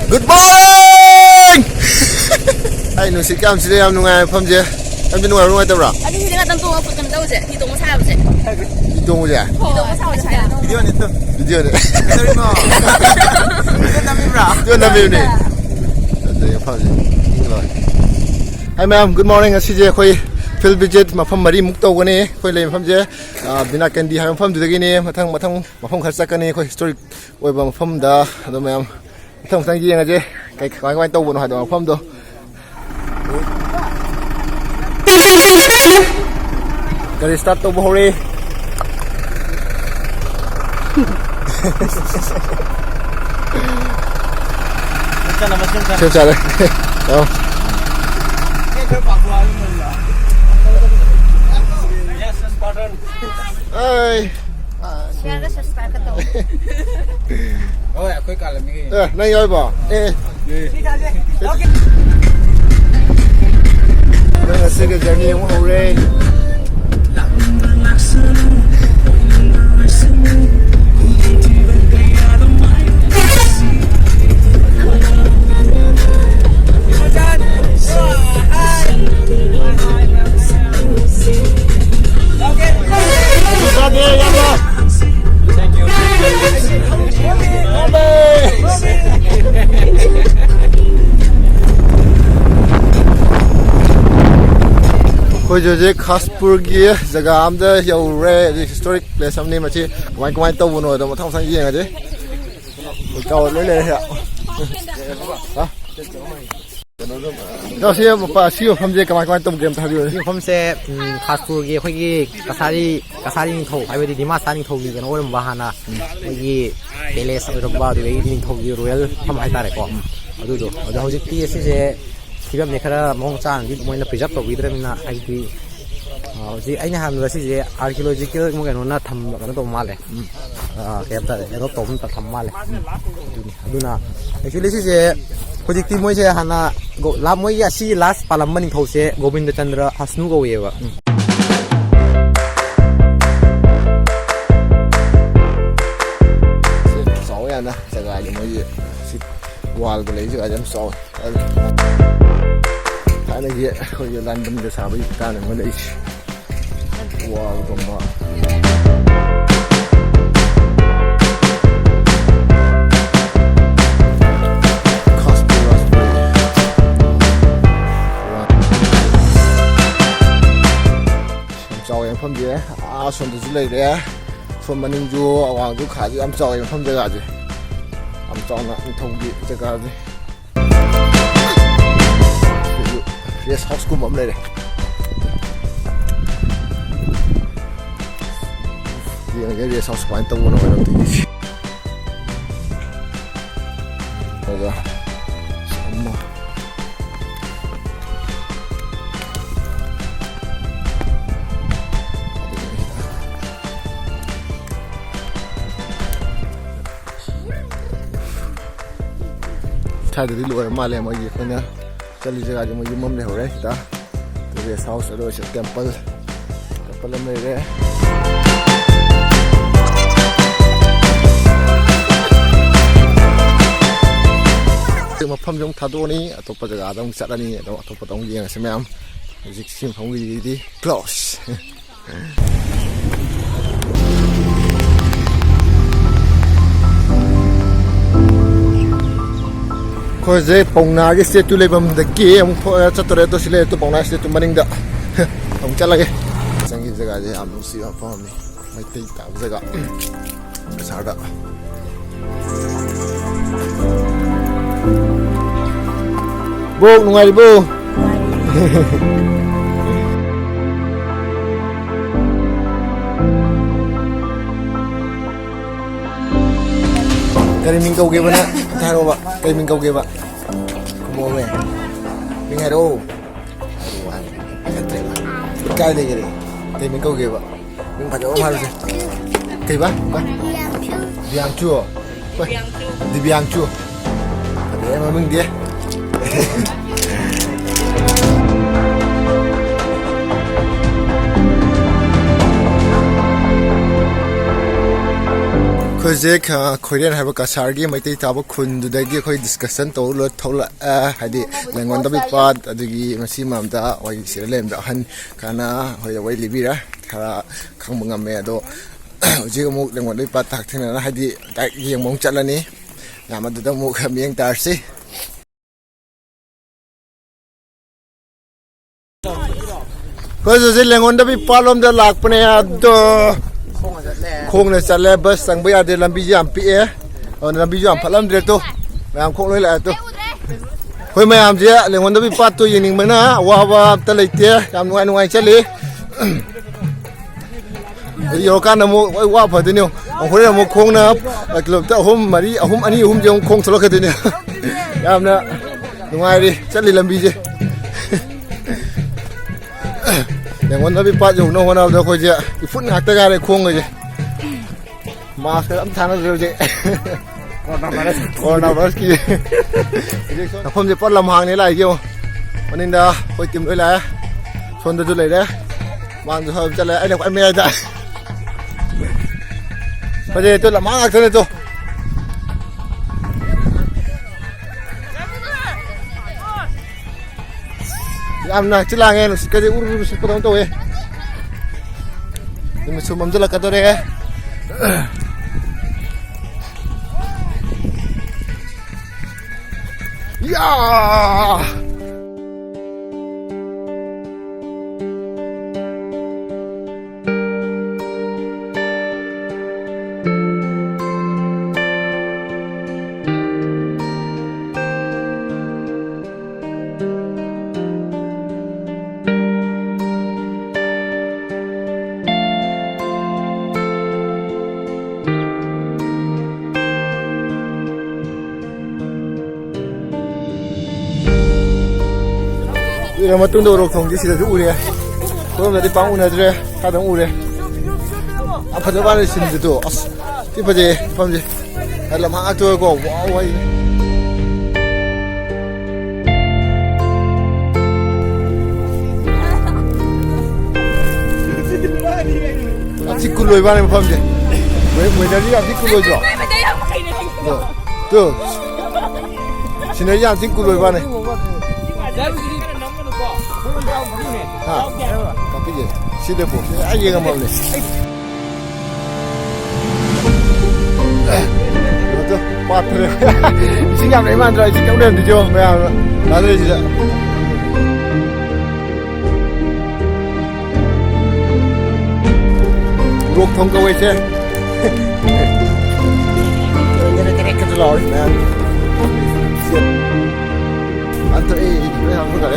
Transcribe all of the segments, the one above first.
Good morning! Ay, nung si Cam sila yung nung from je. Ang binunga nung ito bro. Ano hindi nga tunggu ako kan daw je. Dito mo sa je. Dito mo je. Dito mo sa je. Video nito. Video nito. Sorry mo. Ito namin bro. Ito namin ni. Ito yung from je. Hi ma'am, good morning. Asi je koi field visit mafam mari mukto gani koi le mafam je bina candy ha mafam dudagi ni mathang mafam kharsa kani koi historic oiba mafam da ado ma'am mathang yeng aje kai kai tau bono ha do mafam do Gari start to bohore Cachar oh Ay. Kaya ka subscribe ka to. Oh, aku kalam ni. Nang Yaiphaba. Okay. Nang sige journey mo hore. Koi jo je Khasapur gi jaga amda yaure historic place amni machi kamai tau bono do mathang sang yeng aje kaw le ha ha đó xe bà siêu phẩm gì các bạn tông game thay đổiผมเซคาสปูกีค่อยกีกษัตริย์ทงไอ้เวทีดีมาสานิทงกีกันโอ้ยบ้านะค่อยกีเดลสรบบ้าด้วยดีทงกีรอยัลทำให้ตาเด็กก่อนดูเขาจะตีสิเจที่แบบนี้ครับมองจานที่มันจะพิจับตัววิดเรมินะไอ้ที่ที่ไอ้เนี่ยฮันว่าสิเจอาร์คิโลจิคอลมันกันน่าทำกันตัวมาเลยแค่แต่เราตัวมันทำมาเลยดูนะไอ้ที่สิเจProjekti mo siya hana go la mo ya si last palamman ning those Govinda Chandra hasnu go yewa sáu ya na jaga ni mo ye si wal go lei jaga jam so ta na ye ko ye lan dum de sa ba ta na mo lei wal go ma phẩm gì đấy, xuân từ dưới đấy, xuân mà ninh du, hoàng du khá gì, am trọi phẩm gì cả gì, am trọi là thông gì, cái cái gì, yes house cũng bấm đây này, cái yes house quan tâm nó phải làm gì, rồi, thay đổi lối mà làm mọi gì con nhá, cho lý do mọi gì mâm này hồi đấy ta, từ sau sẽ đổi thành temple làm này đấy, từ mà phẩm giống thà đô ní, tôi bây giờ đang sát đây, tôi bắt đầu gì xem em, dịch xem không gì đi, close. Koi je pongna ge se tu le bam de ke am chatore to sile to pongna se tu maning da am chala ge sangi jaga je am si ha pam ni mai tei ta jaga sa da bo nungai bo Kari mình câu kia bên á, thay đâu bạn? Kari mình câu kia bạn. Không mua về. Mình hay đâu? Cái này cái này. Kari mình câu kia bạn. Mình phải cho ông hai rồi. Kari bác? Biang chua. Di biang chua. Để em mình đi. ꯍꯧꯖꯤꯛ ꯈꯣꯏꯔꯦꯟ ꯍꯥꯏꯕ ꯀꯁꯥꯔꯒꯤ ꯃꯩꯇꯩ ꯇꯥꯕ ꯈꯨꯟꯗꯨꯗꯒꯤ ꯑꯩꯈꯣꯏ discussion ꯇꯧꯔ ꯊꯣꯛꯂꯛꯑꯦ ꯍꯥꯏꯗꯤ ꯂꯦꯡꯉꯣꯟꯗꯕꯤ-ꯄꯥꯠ ꯑꯗꯨꯒꯤ ꯃꯁꯤ ꯃꯔꯝꯗ ꯑꯩꯈꯣꯏ ꯁꯤꯗ ꯂꯩꯔꯝꯕ ꯑꯍꯟ ꯈꯔꯅ ꯑꯩꯈꯣꯏꯗ ꯋꯥꯔꯤ ꯂꯤꯕꯤꯔꯦ ꯈꯔ ꯈꯪꯕ ꯉꯝꯃꯦ ꯑꯗꯣ ꯍꯧꯖꯤꯛ ꯑꯃꯨꯛ ꯂꯦꯡꯉꯣꯟꯗꯕꯤ-ꯄꯥꯠ ꯍꯛꯊꯦꯡꯅꯅ ꯍꯥꯏꯗꯤ ꯗꯥꯏꯔꯦꯛ ꯌꯦꯡꯕ ꯑꯃꯨꯛ ꯆꯠꯂꯅꯤ ꯌꯥꯝ ꯑꯗꯨꯗ ꯑꯃꯨꯛ ꯃꯤꯠꯌꯦꯡ ꯇꯥꯔꯁꯤ ꯑꯩꯈꯣꯏ ꯍꯧꯖꯤꯛ ꯂꯦꯡꯉꯣꯟꯗꯕꯤ-ꯄꯥꯠ ꯂꯣꯝꯗ ꯂꯥꯛꯄꯅꯦ ꯑꯗꯣ ꯈꯣꯡꯅ ꯆꯠꯂꯦ ꯕꯁ ꯆꯪꯕ ꯌꯥꯗꯦ ꯂꯝꯕꯤꯁꯦ ꯌꯥꯝ ꯄꯤꯛꯑꯦ ꯑꯗꯨꯅ ꯂꯝꯕꯤꯁꯨ ꯌꯥꯝ ꯐꯠꯂꯝꯗ꯭ꯔꯦ ꯇꯣ ꯃꯌꯥꯝ ꯈꯣꯡ ꯂꯣꯏ ꯂꯥꯛꯑꯦ ꯇꯣ ꯑꯩꯈꯣꯏ ꯃꯌꯥꯝꯁꯦ ꯂꯦꯡꯉꯣꯟꯗꯕꯤ-ꯄꯥꯠꯇꯣ ꯌꯦꯡꯅꯤꯡꯕꯅ ꯑꯋꯥꯕ ꯑꯝꯇ ꯂꯩꯇꯦ ꯌꯥꯝ ꯅꯨꯡꯉꯥꯏ ꯆꯠꯂꯤ ꯌꯧꯔꯀꯥꯟꯗ ꯑꯃꯨꯛ ꯋꯥ ꯐꯗꯣꯏꯅꯦ ꯍꯣꯔꯦꯟ ꯑꯃꯨꯛ ꯈꯣꯡꯅ ꯀꯤꯂꯣꯃꯤꯇꯔ 2 ꯑꯃꯨꯛ ꯈꯣꯡ ꯊꯣꯛꯂꯛꯀꯗꯣꯏꯅꯦ ꯌꯥꯝꯅ ꯅꯨꯡꯉꯥꯏꯔꯤ ꯆꯠꯂꯤ ꯂꯝꯕꯤꯁꯦ ꯂꯦꯡꯉꯣꯟꯗꯕꯤ-ꯄꯥꯠ ꯌꯧꯅꯕ ꯍꯣꯠꯅꯕꯗ ꯑꯩꯈꯣꯏꯁꯦ ꯏꯐꯨꯠ ꯉꯥꯛꯇ ꯉꯥꯏꯔꯦ ꯈꯣꯡꯒꯁꯦ ꯃꯥꯁꯀ ꯑꯝ ꯊꯥꯅꯗ꯭ꯔꯦ ꯍꯧꯖꯤꯛ ꯀꯣꯔꯣꯅꯥ ꯚꯥꯏꯔꯁꯀꯤ ꯃꯐꯝꯁꯦ ꯄꯨꯔꯥ ꯂꯝꯍꯥꯡꯅꯦ ꯂꯥꯛꯏꯁꯦ ꯌꯦꯡꯉꯣ ꯃꯅꯤꯡꯗ ꯑꯩꯈꯣꯏ ꯇꯤꯝ ꯂꯣꯏ ꯂꯥꯛꯑꯦ ꯁꯣꯝꯗꯁꯨ ꯂꯩꯔꯦ ꯃꯥꯡꯗꯁꯨ ꯍꯥꯏꯕ ꯆꯠꯂꯦ ꯑꯩꯅ ꯈ꯭ꯋꯥꯏ ꯃꯌꯥꯏꯗ ꯐꯖꯩ ꯇꯣ ꯂꯝꯍꯥꯡ ꯉꯥꯛꯇꯅꯦ ꯇꯣ ꯌꯥꯝꯅ ꯍꯛꯆꯤꯠ ꯂꯥꯡꯉꯦ ꯅꯨꯡꯁꯤꯠꯀꯗꯤ ꯎꯔꯨ ꯁꯤꯠꯄꯗꯧꯅ ꯇꯧꯋꯦ ꯅꯨꯃꯤꯠꯁꯨ ꯃꯝꯁꯤꯜꯂꯛꯀꯗꯧꯔꯦ ꯌꯥ ꯀꯨꯏꯔ ꯃꯇꯨꯡꯗ ꯎꯔꯣꯛ ꯊꯣꯡꯁꯤ ꯁꯤꯗꯁꯨ ꯎꯔꯦ ꯀꯣꯏꯔꯣꯝꯗꯗꯤ ꯄꯥꯛ ꯎꯅꯗ꯭ꯔꯦ ꯈꯔꯗꯪ ꯎꯔꯦ ꯌꯥꯝ ꯐꯖꯕ ꯋꯥꯅꯤ ꯁꯤꯟꯁꯤꯗꯣ ꯑꯁ ꯊꯤ ꯐꯖꯩ ꯃꯐꯝꯁꯦ ꯂꯝꯍꯥꯡ ꯉꯥꯛꯇ ꯑꯣꯏꯀꯣ ꯋꯥꯎ ꯋꯥꯏ ꯌꯥꯝ ꯊꯤ ꯀꯨꯜ ꯑꯣꯏꯕ ꯋꯥꯅꯤ ꯃꯐꯝꯁꯦ ꯋꯦꯗꯔꯁꯤ ꯌꯥꯝ ꯊꯤ ꯀꯨꯜ ꯑꯣꯏꯗ꯭ꯔꯣ ꯁꯤꯅꯔꯤ ꯌꯥꯝ ꯊꯤ ꯀꯨꯜ ꯑꯣꯏꯕ ꯋꯥꯅꯤ ꯀꯥꯞꯄꯤꯒꯦ ꯁꯤꯗ ꯄꯣ ꯑꯩ ꯌꯦꯡꯉꯝꯃꯕꯅꯦ ꯄꯥꯠꯇ꯭ꯔꯦ ꯏꯁꯤꯡ ꯌꯥꯝ ꯂꯩ ꯃꯥꯟꯗ꯭ꯔꯥ ꯏꯁꯤꯡ ꯌꯥꯝ ꯂꯩꯔꯝꯗꯣꯏꯁꯦ ꯃꯌꯥꯝꯅ ꯂꯥꯟꯗ꯭ꯔꯤꯁꯤꯗ ꯎꯔꯣꯛ ꯊꯣꯡ ꯀꯧꯋꯦꯁꯦ ꯀꯦꯔꯦꯛꯀꯁꯨ ꯂꯥꯎꯋꯦ ꯃꯌꯥꯝ 안돼 왜 안 그래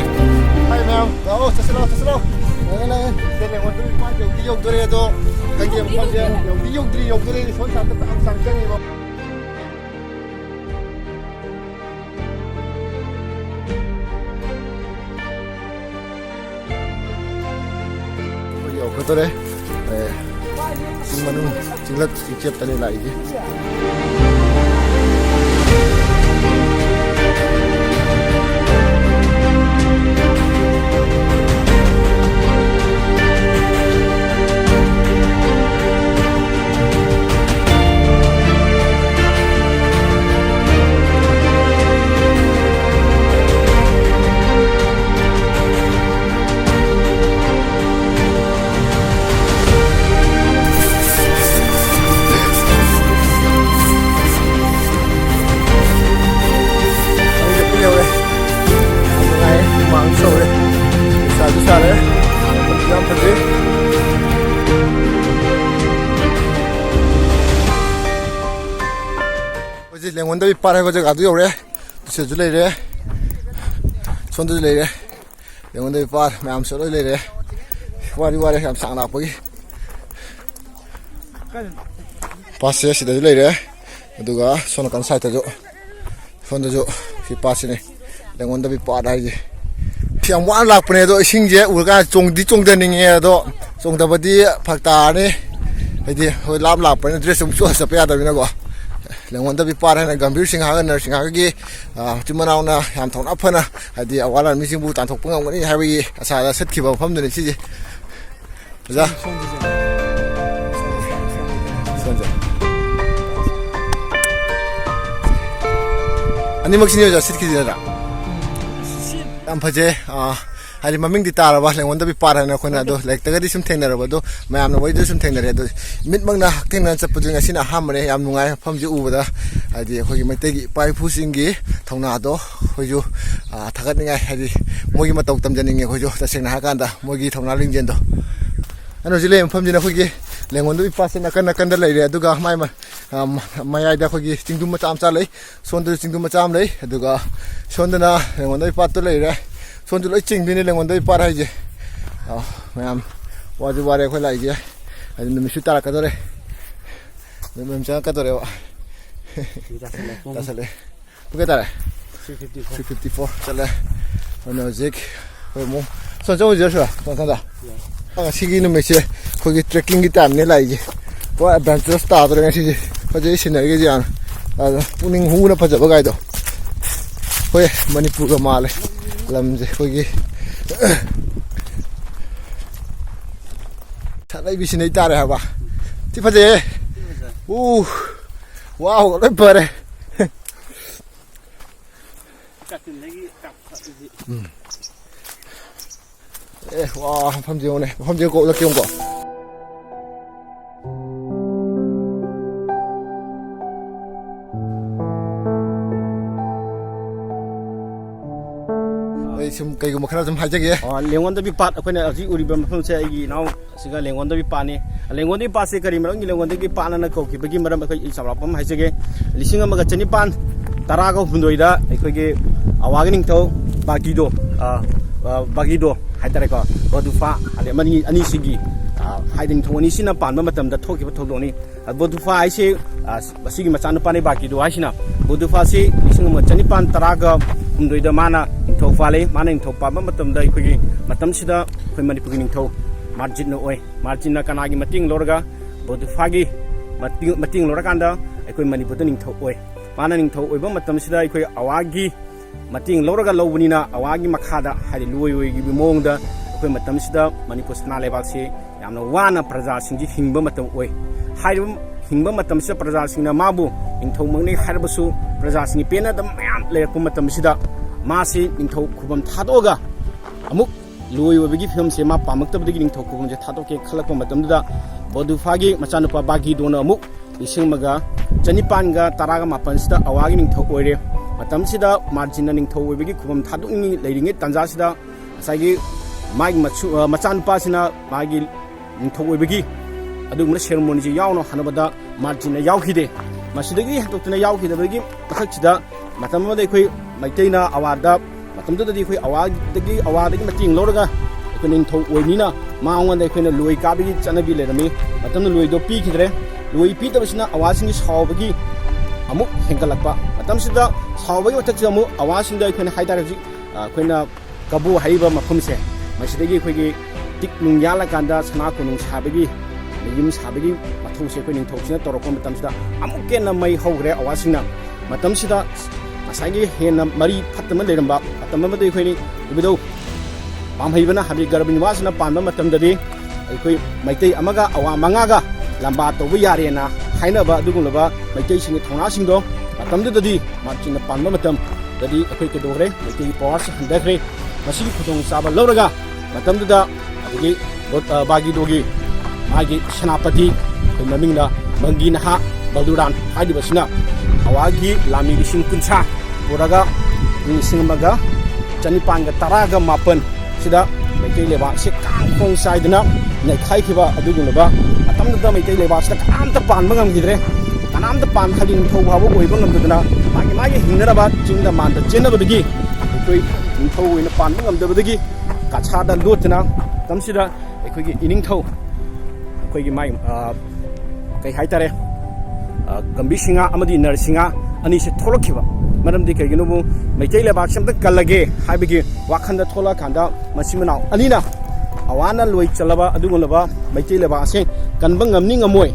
하이 매am 나오 자스라 네네 ሌꯡꯉꯣꯟꯗꯕꯤ-ꯄꯥꯠ 여기 여기더라도 가게 뭐 여기 여기들이 손 잡고 딱 상장이 뭐 그더래 지금은 지금 직접단에 나이지 ꯂꯦꯡꯉꯣꯟꯗꯕꯤ-ꯄꯥꯠ ꯍꯥꯏꯕ ꯖꯒꯥꯗꯨ ꯌꯧꯔꯦ ꯁꯤꯗꯁꯨ ꯂꯩꯔꯦ ꯁꯣꯝꯗꯁꯨ ꯂꯩꯔꯦ ꯂꯦꯡꯉꯣꯟꯗꯕꯤ-ꯄꯥꯠ ꯃꯌꯥꯝꯁꯨ ꯂꯣꯏ ꯂꯩꯔꯦ ꯋꯥꯔꯦ ꯌꯥꯝ ꯁꯥꯡ ꯂꯥꯛꯄꯒꯤ ꯄꯥꯠꯁꯦ ꯁꯤꯗꯁꯨ ꯂꯩꯔꯦ ꯑꯗꯨꯒ ꯁꯣꯝ ꯅꯥꯀꯟ ꯁꯥꯏꯠꯇꯁꯨ ꯁꯣꯝꯗꯁꯨ ꯁꯤ ꯄꯥꯠꯁꯤꯅꯦ ꯂꯦꯡꯉꯣꯟꯗꯕꯤ-ꯄꯥꯠ ꯍꯥꯏꯁꯦ ꯌꯥꯝ ꯋꯥꯅ ꯂꯥꯛꯄꯅꯦ ꯑꯗꯣ ꯏꯁꯤꯡꯁꯦ ꯎꯔꯀꯥꯟꯗ ꯆꯣꯡꯊꯅꯤꯡꯉꯦ ꯑꯗꯣ ꯆꯣꯡꯊꯕꯗꯤ ꯐꯔꯛ ꯇꯥꯔꯅꯤ ꯍꯥꯏꯗꯤ ꯍꯣꯏ ꯂꯥꯞ ꯂꯥꯛꯄꯅꯤꯅ ꯗ꯭ꯔꯦꯁ ꯑꯃꯨꯛ ꯆꯣꯠꯂ ꯆꯠꯄ ꯌꯥꯗꯕꯅꯤꯅꯀꯣ ꯂꯦꯡꯉꯣꯟꯗꯕꯤ-ꯄꯥꯠ ꯍꯥꯏꯅ ꯒꯝꯚꯤꯔ ꯁꯤꯡꯍꯒ ꯅꯔꯁꯤꯡꯍꯒꯤ ꯃꯆꯤꯟ ꯃꯅꯥꯎꯅ ꯌꯥꯝ ꯊꯧꯅꯥ ꯐꯅ ꯍꯥꯏꯗꯤ ꯑꯋꯥ ꯂꯥꯟꯃꯤꯁꯤꯡꯕꯨ ꯇꯥꯟꯊꯣꯛꯄ ꯉꯝꯒꯅꯤ ꯍꯥꯏꯕꯒꯤ ꯑꯁꯥꯗ ꯆꯠꯈꯤꯕ ꯃꯐꯝꯗꯨꯅꯤ ꯁꯤꯁꯦ ꯑꯣꯖꯥ ꯑꯅꯤꯃꯛꯁꯤꯅꯦ ꯑꯣꯖꯥ ꯁꯤꯠꯈꯤꯁꯤꯅ ꯌꯥꯝ ꯐꯖꯩ ꯍꯥꯏꯗꯤ ꯃꯃꯤꯡꯗꯤ ꯇꯥꯔꯕ ꯂꯦꯡꯉꯣꯟꯗꯕꯤ-ꯄꯥꯠ ꯍꯥꯏꯅ ꯑꯩꯈꯣꯏꯅ ꯑꯗꯣ ꯂꯥꯏꯔꯤꯛꯇꯒꯗꯤ ꯁꯨꯝ ꯊꯦꯡꯅꯔꯕ ꯑꯗꯣ ꯃꯌꯥꯝꯅ ꯋꯥꯔꯤꯗ ꯁꯨꯝ ꯊꯦꯡꯅꯔꯦ ꯑꯗꯣ ꯃꯤꯠꯃꯛꯅ ꯍꯛꯊꯦꯡꯅꯅ ꯆꯠꯄꯗꯨ ꯉꯁꯤꯅ ꯑꯍꯥꯟꯕꯅꯦ ꯌꯥꯝ ꯅꯨꯡꯉꯥꯏ ꯃꯐꯝꯁꯤ ꯎꯕꯗ ꯍꯥꯏꯗꯤ ꯑꯩꯈꯣꯏꯒꯤ ꯃꯩꯇꯩꯒꯤ ꯏꯄꯥ ꯏꯄꯨꯁꯤꯡꯒꯤ ꯊꯧꯅꯥꯗꯣ ꯑꯩꯈꯣꯏꯁꯨ ꯊꯥꯒꯠꯅꯤꯡꯉꯥꯏ ꯍꯥꯏꯗꯤ ꯃꯣꯏꯒꯤ ꯃꯇꯧ ꯇꯝꯖꯅꯤꯡꯉꯦ ꯑꯩꯈꯣꯏꯁꯨ ꯇꯁꯦꯡꯅ ꯍꯥꯏꯔꯀꯥꯟꯗ ꯃꯣꯏꯒꯤ ꯊꯧꯅꯥ ꯂꯤꯡꯖꯦꯜꯗꯣ ꯑꯩꯅ ꯍꯧꯖꯤꯛ ꯂꯩꯔꯤꯕ ꯃꯐꯝꯁꯤꯅ ꯑꯩꯈꯣꯏꯒꯤ ꯂꯦꯡꯉꯣꯟꯗꯕꯤ-ꯄꯥꯠꯁꯦ ꯅꯥꯀꯟ ꯅꯥꯀꯟꯗ ꯂꯩꯔꯦ ꯑꯗꯨꯒ ꯃꯥꯏ ꯃꯌꯥꯏꯗ ꯑꯩꯈꯣꯏꯒꯤ ꯆꯤꯡꯗꯨꯝ ꯃꯆꯥ ꯃꯆꯥ ꯂꯩ ꯁꯣꯟꯗꯁꯨ ꯆꯤꯡꯗꯨꯝ ꯃꯆꯥ ꯑꯃ ꯂꯩ ꯑꯗꯨꯒ ꯁꯣꯟꯗꯅ ꯂꯦꯡꯉꯣꯟꯗꯕꯤ-ꯄꯥꯠꯇꯣ ꯂꯩꯔꯦ ꯁꯣꯟꯁꯨ ꯂꯣꯏ ꯆꯤꯡꯗꯣꯏꯅꯦ ꯂꯦꯡꯉꯣꯟꯗꯕꯤ-ꯄꯥꯠ ꯍꯥꯏꯁꯦ ꯃꯌꯥꯝ ꯋꯥꯁꯨ ꯋꯥꯔꯦ ꯑꯩꯈꯣꯏ ꯂꯥꯛꯏꯁꯦ ꯍꯥꯏꯗꯤ ꯅꯨꯃꯤꯠꯁꯨ ꯇꯥꯔꯛꯀꯗꯧꯔꯦ ꯅꯨꯃꯤꯠ ꯆꯪꯉꯛꯀꯗꯧꯔꯦꯕ ꯇꯥꯁꯜꯂꯦ ꯄꯨꯡ ꯀꯌꯥ ꯇꯥꯔꯦ 3:54 ꯆꯠꯂꯦ ꯑꯗꯨꯅ ꯍꯧꯖꯤꯛ ꯑꯩꯈꯣꯏ ꯑꯃꯨꯛ ꯁꯣꯟ ꯆꯪꯉꯨꯁꯤꯔ ꯁꯣꯟꯗ ꯉꯁꯤꯒꯤ ꯅꯨꯃꯤꯠꯁꯦ ꯑꯩꯈꯣꯏꯒꯤ ꯇ꯭ꯔꯦꯛꯀꯤꯡꯒꯤ ꯇꯥꯏꯝꯅꯦ ꯂꯥꯛꯏꯁꯦ ꯄꯨꯔꯥ ꯑꯦꯗꯚꯦꯟꯆꯔꯁ ꯇꯥꯗꯣꯔꯦ ꯉꯁꯤꯁꯦ ꯐꯖꯩ ꯁꯤꯅꯔꯤꯒꯁꯦ ꯌꯥꯝꯅ ꯑꯗꯨꯅ ꯄꯨꯛꯅꯤꯡ ꯍꯨꯅ ꯐꯖꯕ ꯒꯥꯏꯗꯣ ꯍꯣꯏ ꯃꯅꯤꯄꯨꯔꯒ ꯃꯥꯜꯂꯦ ꯂꯝꯁꯦ ꯑꯩꯈꯣꯏꯒꯤ ꯂꯩꯕꯤꯁꯤꯅꯩ ꯇꯥꯔꯦ ꯍꯥꯏꯕ ꯊꯤ ꯐꯖꯩꯌꯦ ꯋꯥꯎ ꯂꯣꯏ ꯐꯔꯦ ꯋꯥ ꯃꯐꯝꯁꯦ ꯌꯦꯡꯉꯨꯅꯦ ꯃꯐꯝꯁꯦ ꯎꯠꯂꯛꯀꯦ ꯌꯦꯡꯉꯨꯀꯣ ꯁꯨꯝ ꯀꯩꯒꯨꯝꯕ ꯈꯔ ꯁꯨꯝ ꯍꯥꯏꯖꯒꯦ ꯂꯦꯡꯉꯣꯟꯗꯕꯤ-ꯄꯥꯠ ꯑꯩꯈꯣꯏꯅ ꯍꯧꯖꯤꯛ ꯎꯔꯤꯕ ꯃꯐꯝꯁꯦ ꯑꯩꯒꯤ ꯏꯅꯥꯎ ꯁꯤꯒ ꯂꯦꯡꯉꯣꯟꯗꯕꯤ-ꯄꯥꯠꯅꯤ ꯂꯦꯡꯉꯣꯟꯗꯕꯤ-ꯄꯥꯠꯁꯦ ꯀꯔꯤ ꯃꯔꯝꯒꯤ ꯂꯦꯡꯉꯣꯟꯗꯕꯤ-ꯄꯥꯠꯅ ꯀꯧꯈꯤꯕꯒꯤ ꯃꯔꯝ ꯑꯩꯈꯣꯏ ꯆꯥꯎꯔꯥꯛꯄ ꯑꯃ ꯍꯥꯏꯖꯒꯦ 1913 ꯑꯩꯈꯣꯏꯒꯤ ꯑꯋꯥꯒꯤ ꯅꯤꯡꯊꯧ ꯕꯥꯒꯤꯗꯣ ꯍꯥꯏꯇꯥꯔꯦꯀꯣ ꯕꯣꯗꯨꯐꯥ ꯍꯥꯏꯗꯤ ꯑꯅꯤꯁꯤꯒꯤ ꯍꯥꯏꯗꯤ ꯅꯤꯡꯊꯧ ꯑꯅꯤꯁꯤꯅ ꯄꯥꯟꯕ ꯃꯇꯝꯗ ꯊꯣꯛꯈꯤꯕ ꯊꯧꯗꯣꯛꯅꯤ ꯕꯣꯗꯨꯐꯥ ꯍꯥꯏꯁꯤ ꯃꯁꯤꯒꯤ ꯃꯆꯥꯅꯨꯄꯥꯅꯤ ꯕꯥꯒꯤꯗꯣ ꯍꯥꯏꯁꯤꯅ ꯕꯣꯗꯨꯐꯥꯁꯤ 1913 ꯃꯥꯅ ꯅꯤꯡꯊꯧ ꯄꯥꯜꯂꯤ ꯃꯥꯅ ꯅꯤꯡꯊꯧ ꯄꯥꯟꯕ ꯃꯇꯝꯗ ꯑꯩꯈꯣꯏꯒꯤ ꯃꯇꯝꯁꯤꯗ ꯑꯩꯈꯣꯏ ꯃꯅꯤꯄꯨꯔꯒꯤ ꯅꯤꯡꯊꯧ ꯃꯥꯔꯖꯤꯠꯅ ꯑꯣꯏ ꯃꯥꯔꯖꯤꯠꯅ ꯀꯅꯥꯒꯤ ꯃꯇꯦꯡ ꯂꯧꯔꯒ ꯕꯣꯗꯨꯐꯥꯒꯤ ꯃꯇꯦꯡ ꯂꯧꯔꯀꯥꯟꯗ ꯑꯩꯈꯣꯏ ꯃꯅꯤꯄꯨꯔꯗ ꯅꯤꯡꯊꯧ ꯑꯣꯏ ꯃꯥꯅ ꯅꯤꯡꯊꯧ ꯑꯣꯏꯕ ꯃꯇꯝꯁꯤꯗ ꯑꯩꯈꯣꯏ ꯑꯋꯥꯒꯤ ꯃꯇꯦꯡ ꯂꯧꯔꯒ ꯂꯧꯕꯅꯤꯅ ꯑꯋꯥꯒꯤ ꯃꯈꯥꯗ ꯍꯥꯏꯗꯤ ꯂꯣꯏꯒꯤ ꯃꯑꯣꯡꯗ ꯑꯩꯈꯣꯏ ꯃꯇꯝꯁꯤꯗ ꯃꯅꯤꯄꯨꯔ ꯁꯅꯥ ꯂꯩꯕꯥꯛꯁꯤ ꯌꯥꯝꯅ ꯋꯥꯅ ꯄ꯭ꯔꯖꯥꯁꯤꯡꯁꯤ ꯍꯤꯡꯕ ꯃꯇꯝ ꯑꯣꯏ ꯍꯥꯏꯔꯤꯕ ꯍꯤꯡꯕ ꯃꯇꯝꯁꯤꯗ ꯄ꯭ꯔꯖꯥꯁꯤꯡꯅ ꯃꯥꯕꯨ ꯅꯤꯡꯊꯧꯃꯛꯅꯤ ꯍꯥꯏꯔꯕꯁꯨ ꯄ꯭ꯔꯖꯥꯁꯤꯡꯒꯤ ꯄꯦꯟꯅꯗꯕ ꯃꯌꯥꯝ ꯂꯩꯔꯛꯄ ꯃꯇꯝꯁꯤꯗ ꯃꯥꯁꯤ ꯅꯤꯡꯊꯧ ꯈꯨꯕꯝ ꯊꯥꯗꯣꯛꯑꯒ ꯑꯃꯨꯛ ꯂꯣꯏ ꯑꯣꯏꯕꯒꯤ ꯐꯤꯕꯝꯁꯦ ꯃꯥ ꯄꯥꯝꯂꯛꯇꯕꯗꯒꯤ ꯅꯤꯡꯊꯧ ꯈꯨꯕꯝꯁꯦ ꯊꯥꯗꯣꯛꯀꯦ ꯈꯜꯂꯛꯄ ꯃꯇꯝꯗꯨꯗ ꯕꯣꯗꯨꯐꯥꯒꯤ ꯃꯆꯥꯅꯨꯄꯥ ꯕꯥꯒꯤꯗꯣꯅ ꯑꯃꯨꯛ 1917 ꯑꯋꯥꯒꯤ ꯅꯤꯡꯊꯧ ꯑꯣꯏꯔꯦ ꯃꯇꯝꯁꯤꯗ ꯃꯥꯔꯖꯤꯟꯅ ꯅꯤꯡꯊꯧ ꯑꯣꯏꯕꯒꯤ ꯈꯨꯕꯝ ꯊꯥꯗꯣꯛꯅꯤꯡꯉꯤ ꯂꯩꯔꯤꯉꯩ ꯇꯥꯟꯖꯥꯁꯤꯗ ꯉꯁꯥꯏꯒꯤ ꯃꯥꯒꯤ ꯃꯆꯥꯅꯨꯄꯥꯁꯤꯅ ꯃꯥꯒꯤ ꯅꯤꯡꯊꯧ ꯑꯣꯏꯕꯒꯤ ꯑꯗꯨꯒꯨꯝꯕ ꯁꯦꯔꯃꯣꯅꯤꯁꯤ ꯌꯥꯎꯅ ꯍꯣꯠꯅꯕꯗ ꯃꯥꯔꯖꯤꯟꯅ ꯌꯥꯎꯈꯤꯗꯦ ꯃꯁꯤꯗꯒꯤ ꯍꯦꯟꯗꯣꯛꯇꯨꯅ ꯌꯥꯎꯈꯤꯗꯕꯒꯤ ꯃꯊꯛꯁꯤꯗ ꯃꯇꯝ ꯑꯃꯗ ꯑꯩꯈꯣꯏ ꯃꯩꯇꯩꯅ ꯑꯋꯥꯗ ꯃꯇꯝꯗꯨꯗꯗꯤ ꯑꯩꯈꯣꯏ ꯑꯋꯥꯗꯒꯤ ꯃꯇꯦꯡ ꯂꯧꯔꯒ ꯑꯩꯈꯣꯏ ꯅꯤꯡꯊꯧ ꯑꯣꯏꯅꯤꯅ ꯃꯉꯣꯟꯗ ꯑꯩꯈꯣꯏꯅ ꯂꯣꯏ ꯀꯥꯕꯒꯤ ꯆꯠꯅꯕꯤ ꯂꯩꯔꯝꯃꯤ ꯃꯇꯝꯗ ꯂꯣꯏꯗꯣ ꯄꯤꯈꯤꯗ꯭ꯔꯦ ꯂꯣꯏ ꯄꯤꯗꯕꯁꯤꯅ ꯑꯋꯥꯁꯤꯡꯒꯤ ꯁꯥꯎꯕꯒꯤ ꯑꯃꯨꯛ ꯍꯦꯟꯒꯠꯂꯛꯄ ꯃꯇꯝꯁꯤꯗ ꯁꯥꯎꯕꯒꯤ ꯃꯊꯛꯁꯤꯗ ꯑꯃꯨꯛ ꯑꯋꯥꯁꯤꯡꯗ ꯑꯩꯈꯣꯏꯅ ꯍꯥꯏꯇꯥꯔꯦ ꯍꯧꯖꯤꯛ ꯑꯩꯈꯣꯏꯅ ꯀꯕꯨ ꯍꯥꯏꯔꯤꯕ ꯃꯐꯝꯁꯦ ꯃꯁꯤꯗꯒꯤ ꯑꯩꯈꯣꯏꯒꯤ ꯇꯤꯛ ꯅꯨꯡ ꯌꯥꯜꯂꯀꯥꯟꯗ ꯁꯅꯥ ꯀꯣꯅꯨꯡ ꯁꯥꯕꯒꯤ ꯌꯨꯝ ꯁꯥꯕꯒꯤ ꯃꯊꯧꯁꯦ ꯑꯩꯈꯣꯏ ꯅꯤꯡꯊꯧꯁꯤꯅ ꯇꯧꯔꯛꯄ ꯃꯇꯝꯁꯤꯗ ꯑꯃꯨꯛ ꯍꯦꯟꯅ ꯃꯩ ꯍꯧꯈ꯭ꯔꯦ ꯑꯋꯥꯁꯤꯡꯅ ꯃꯇꯝꯁꯤꯗ ꯉꯁꯥꯏꯒꯤ ꯍꯦꯟꯅ ꯃꯔꯤ ꯐꯠꯇꯅ ꯂꯩꯔꯝꯕ ꯃꯇꯝ ꯑꯃꯗ ꯑꯩꯈꯣꯏꯅꯤ ꯏꯕꯨꯙꯧ ꯄꯥꯝꯍꯩꯕꯅ ꯍꯥꯏꯕꯗꯤ ꯒꯔꯚ ꯄꯥꯟꯕ ꯃꯇꯝꯗꯗꯤ ꯑꯩꯈꯣꯏ ꯃꯩꯇꯩ ꯑꯃꯒ ꯑꯋꯥ ꯃꯉꯥꯒ ꯂꯝꯕꯥ ꯇꯧꯕ ꯌꯥꯔꯦꯅ ꯍꯥꯏꯅꯕ ꯑꯗꯨꯒꯨꯝꯂꯕ ꯃꯩꯇꯩꯁꯤꯡꯒꯤ ꯊꯧꯅꯥꯁꯤꯡꯗꯣ ꯃꯇꯝꯗꯨꯗꯗꯤ ꯃꯥꯔꯖꯤꯟꯅ ꯄꯥꯟꯕ ꯃꯇꯝꯗꯗꯤ ꯑꯩꯈꯣꯏ ꯀꯩꯗꯧꯈ꯭ꯔꯦ ꯃꯩꯇꯩꯒꯤ ꯄꯋꯥꯔꯁꯤ ꯍꯟꯊꯈ꯭ꯔꯦ ꯃꯁꯤꯒꯤ ꯈꯨꯗꯣꯡꯆꯥꯕ ꯂꯧꯔꯒ ꯃꯇꯝꯗꯨꯗ ꯑꯗꯒꯤ ꯕꯥꯒꯤꯗꯣꯒꯤ ꯃꯥꯒꯤ ꯁꯦꯅꯥꯄꯇꯤ ꯑꯩꯈꯣꯏ ꯃꯃꯤꯡꯅ ꯃꯪꯒꯤ ꯅꯍꯥ ꯕꯜꯗꯨꯔꯥꯟ ꯍꯥꯏꯔꯤꯕꯁꯤꯅ ꯑꯋꯥꯒꯤ ꯂꯥꯟꯃꯤ 60,000 ꯄꯨꯔꯒ 1917 ꯁꯤꯗ ꯃꯩꯇꯩ ꯂꯩꯕꯥꯛꯁꯤ ꯀꯥꯡꯈꯣꯡ ꯆꯥꯏꯗꯅ ꯅꯩꯈꯥꯏꯈꯤꯕ ꯑꯗꯨꯒꯨꯝꯂꯕ ꯃꯇꯝꯗꯨꯗ ꯃꯩꯇꯩ ꯂꯩꯕꯥꯛꯁꯤꯗ ꯀꯅꯥꯝꯇ ꯄꯥꯟꯕ ꯉꯝꯈꯤꯗ꯭ꯔꯦ ꯀꯅꯥꯝꯇ ꯍꯥꯏꯗꯤ ꯅꯤꯡꯊꯧ ꯐꯥꯎꯕ ꯑꯣꯏꯕ ꯉꯝꯗꯗꯅ ꯃꯥꯒꯤ ꯍꯤꯡꯅꯔꯕ ꯆꯤꯡꯗ ꯃꯥꯟꯗ ꯆꯦꯟꯅꯕꯗꯒꯤ ꯑꯩꯈꯣꯏ ꯅꯤꯡꯊꯧ ꯑꯣꯏꯅ ꯄꯥꯟꯕ ꯉꯝꯗꯕꯗꯒꯤ ꯀꯥꯆꯥꯔꯗ ꯂꯣꯠꯇꯨꯅ ꯃꯇꯝꯁꯤꯗ ꯑꯩꯈꯣꯏꯒꯤ ꯏꯅꯤꯡꯊꯧ ꯑꯩꯈꯣꯏꯒꯤ ꯃꯥꯒꯤ ꯀꯩ ꯍꯥꯏꯇꯥꯔꯦ ꯒꯝꯚꯤꯔꯁꯤꯡꯍ ꯑꯃꯗꯤ ꯅꯔꯁꯤꯡꯍ ꯑꯅꯤꯁꯤ ꯊꯣꯛꯂꯛꯈꯤꯕ ꯃꯔꯝꯗꯤ ꯀꯩꯒꯤꯅꯣꯕꯨ ꯃꯩꯇꯩ ꯂꯩꯕꯥꯛꯁꯤ ꯑꯝꯇ ꯀꯜꯂꯒꯦ ꯍꯥꯏꯕꯒꯤ ꯋꯥꯈꯜꯗ ꯊꯣꯛꯂꯛꯑꯀꯥꯟꯗ ꯃꯆꯤꯟ ꯃꯅꯥꯎ ꯑꯅꯤꯅ ꯑꯋꯥꯅ ꯂꯣꯏ ꯆꯜꯂꯕ ꯑꯗꯨꯒꯨꯝꯂꯕ ꯃꯩꯇꯩ ꯂꯩꯕꯥꯛ ꯑꯁꯤ ꯀꯟꯕ ꯉꯝꯅꯤ ꯉꯝꯃꯣꯏ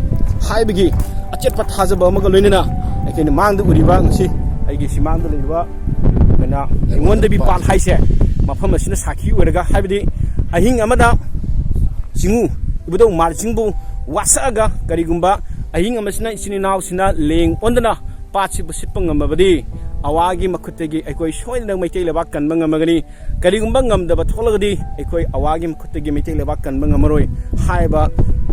ꯍꯥꯏꯕꯒꯤ ꯑꯆꯦꯠꯄ ꯊꯥꯖꯕ ꯑꯃꯒ ꯂꯣꯏꯅꯅ ꯑꯩꯈꯣꯏꯅ ꯃꯥꯡꯗ ꯎꯔꯤꯕ ꯉꯁꯤ ꯑꯩꯒꯤ ꯁꯤꯃꯥꯡꯗ ꯂꯩꯔꯤꯕ ꯑꯩꯈꯣꯏꯅ ꯂꯦꯡꯉꯣꯟꯗꯕꯤ-ꯄꯥꯠ ꯍꯥꯏꯁꯦ ꯃꯐꯝ ꯑꯁꯤꯅ ꯁꯥꯈꯤ ꯑꯣꯏꯔꯒ ꯍꯥꯏꯕꯗꯤ ꯑꯍꯤꯡ ꯑꯃꯗ ꯆꯤꯡꯎ ꯏꯕꯨꯙꯧ ꯃꯥꯔꯖꯤꯡꯕꯨ ꯋꯥꯁꯛꯑꯒ ꯀꯔꯤꯒꯨꯝꯕ ꯑꯍꯤꯡ ꯑꯃꯁꯤꯅ ꯏꯆꯤꯟ ꯏꯅꯥꯎꯁꯤꯅ ꯂꯦꯡ ꯑꯣꯟꯗꯅ ꯄꯥꯠꯁꯤꯕꯨ ꯁꯤꯠꯄ ꯉꯝꯃꯕꯗꯤ awagi makhutegi ekoi soidna maitai lebak kan bangamagani karigumba ngamdaba tholagadi ekoi awagi makhutegi maitai lebak kan bangamaroi haiba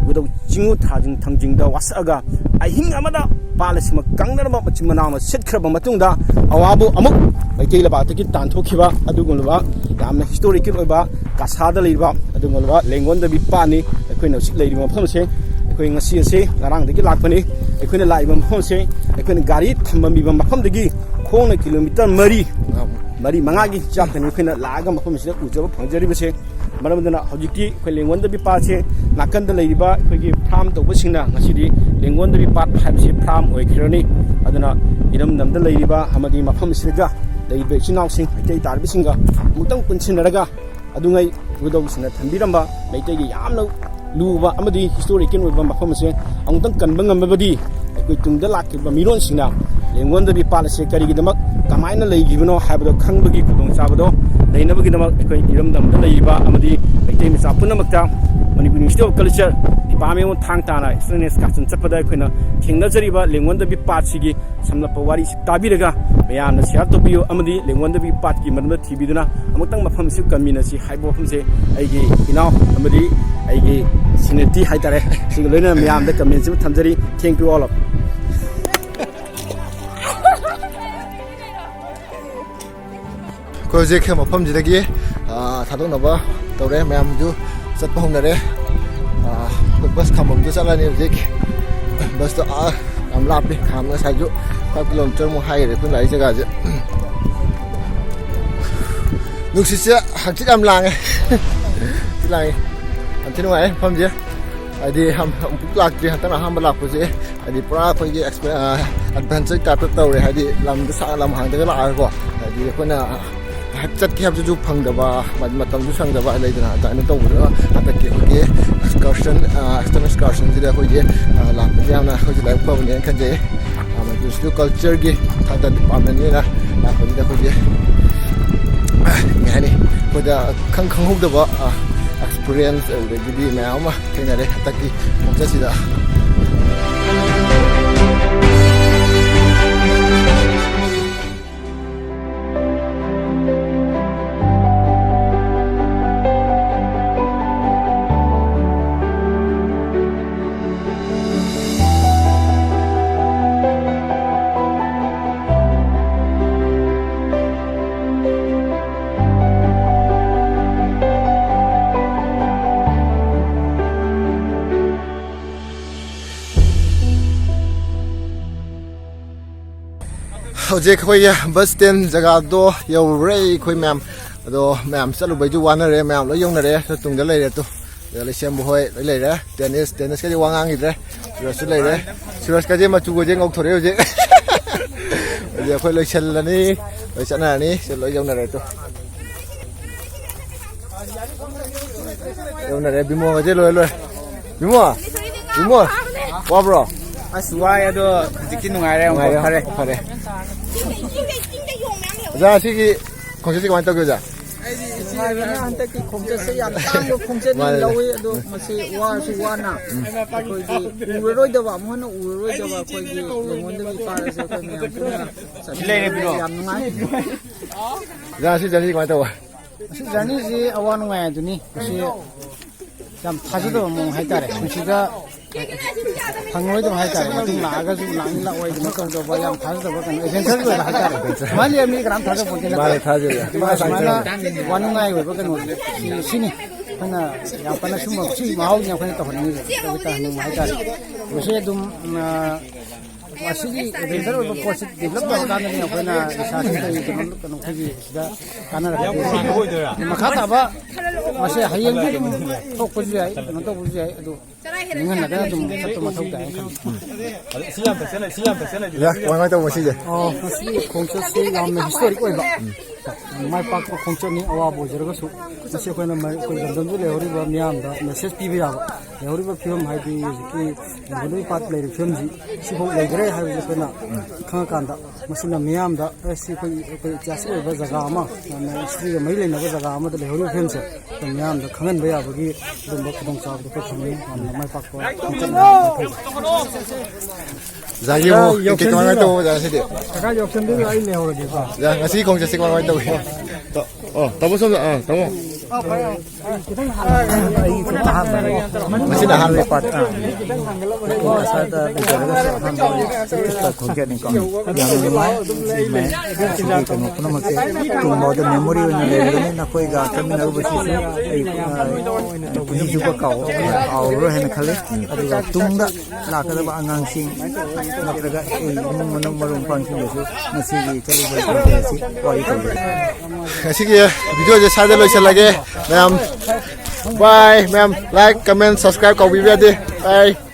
gudo jingu thajing thangjing da wasaga ahing amada palasima kangnarba machimana setkhra matungda awabu amuk maitai lebak tagi tanthokiba adugulba yamna historical oiba kasada leiba adugulba Leng-ondabi-pat ni ekoi nosik leiriba phamse ekoi ngasi ase ngarang dagi lakpani ekoi na laiba phamse ekoi na gari thambamiba mafam dagi khona kilometer mari mangagi chaptani ekoi na laga mafam sida ujaba phangjari base maramdana hojikti ekoi Leng-ondabi-pat se nakanda leiriba ekoi gi farm tobasingna ngasidi Leng-ondabi-pat haibse farm oikhirani aduna iram namda leiriba amadi mafam sida leiriba chinau sing aitai tarbisinga mutang punsinaraga adungai gudo sina thambiramba maitai gi yamna luba amadi historical oiba mafam se amutang kanba ngambadi ekoi tungda lakkiba miron sina Leng-ondabi-pat se karigidamak kamaina leigibano haibado khangbagi kudong chabado leinabagidamak ekoi iramdamda leiba amadi maitai micha punamakta Manipur University of Culture Department Thang-Ta na external excursion chappada ekhoina thengnajariba Leng-ondabi-pat sigi samlapa wari tabiraga mayamna share tobiyo amadi Leng-ondabi-pat ki marma thibiduna amutang mafam si kamina si haibo famse aigi inaw amadi aigi sineti haitare sig loina mayamda comment si thamjari thank you all of ko je khe mafam jidagi thadong naba tawre mayam ju chat pahong nare bus khamam ju chalani jik bus to am lapi kham na sai ju 5 km mo hai re kun lai jaga je nuksi se hakti am lang lang am tinu ai pham je adi ham lak tri hatana ham balak ko je adi pura ko ge adventure ka to tawre adi lam da sa lam hang da la ko adi ko na chat ki habju phang da ba matam ju sang da ba lai da ta no to bu ata ki ko ge excursion excursion ji da ko ge la pa jam na ko ji lai ko ne kan je ama ju culture ge ta da department ni na la ko ji da ko ge ngani ko da khang hu da ba experience de gi me ama thena re ta ki mo ja si da Hojek khoi bus stand jaga do yo rei khoi ma'am ado ma'am chalu bai ju wana re ma'am lo yong na re so tung da lai re to ya le sem hoi lai re tennis ka ji wangang i re su lai re suras ka je ma chu go je ngok thore je je khoi lo chel la ni lo chana ni se lo yong na re to yong na re bimo ga je lo bimo wa bro aswai ado dikin ngai re pare 자, 시기 공식 많이 떠 교자. 한때기 공제세 양땅도 공제는 나오에도 마치 와수와나 거기 우로이도 봐 뭐는 우로이도 봐 거기 Leng-ondabi-pat에서 그냥 실내에 빌어 양능아 자, 시전이 많이 떠. 시전이지 아와는 아주니 그시 참 타지도 뭐 할까래 그시가 방어도 할까래 좀 나가서 랑이라 오이 좀 거기도 봐야 타지도 봐간 괜찮을 거 할까래 많이 미 그럼 타져 보긴 많이 타져요 마나 와는 거에 봐간 신이 하나 약간은 숨어 치 마오냐 그냥 또 하는 거 그러니까 하는 거 할까래 그시 좀 마시기 렌더로 포스 데벨롭 하다는 거나 사실은 좀 그게 시다 가나라 마카다 봐 마시 하이엔도 좀 포커스 해 또 보지 해 또 내가 나가 좀 또 맞다 야, 왕아도 뭐시지? 마시 공소시 야면 히스토리 거야 mai pak ko khongchani awa bojero ga su se ko na mai ko gandam ju lehori ba miam da message pi ya lehori ba film hai di ki Leng-ondabi-pat le film ji si ho le gre hai ko na khang kan da masina miam da si ko jas ko ba jaga ma na sri mai le na ba jaga ma da lehori film se to miam da khangan ba ya ba gi dum ba khong cha ba ko khang na mai pak ko Zagi mo, kiki kemana itu jangan sedih. ka yo kem de ai lehori de ba Ya ngasih kong jadi kemana itu. Oh, tahu semua tahu. Masih dah hal lepas. Memory na koi ga kami na rubuti punya juga kau aur hen khale ada tungda la kada ba angang sing natraga menang merumpang sing itu masih cari berkomunikasi wali kau Ngasih ya video je sada lo lagi. Ma'am. Bye, ma'am. Like, comment, subscribe kau video deh. Bye.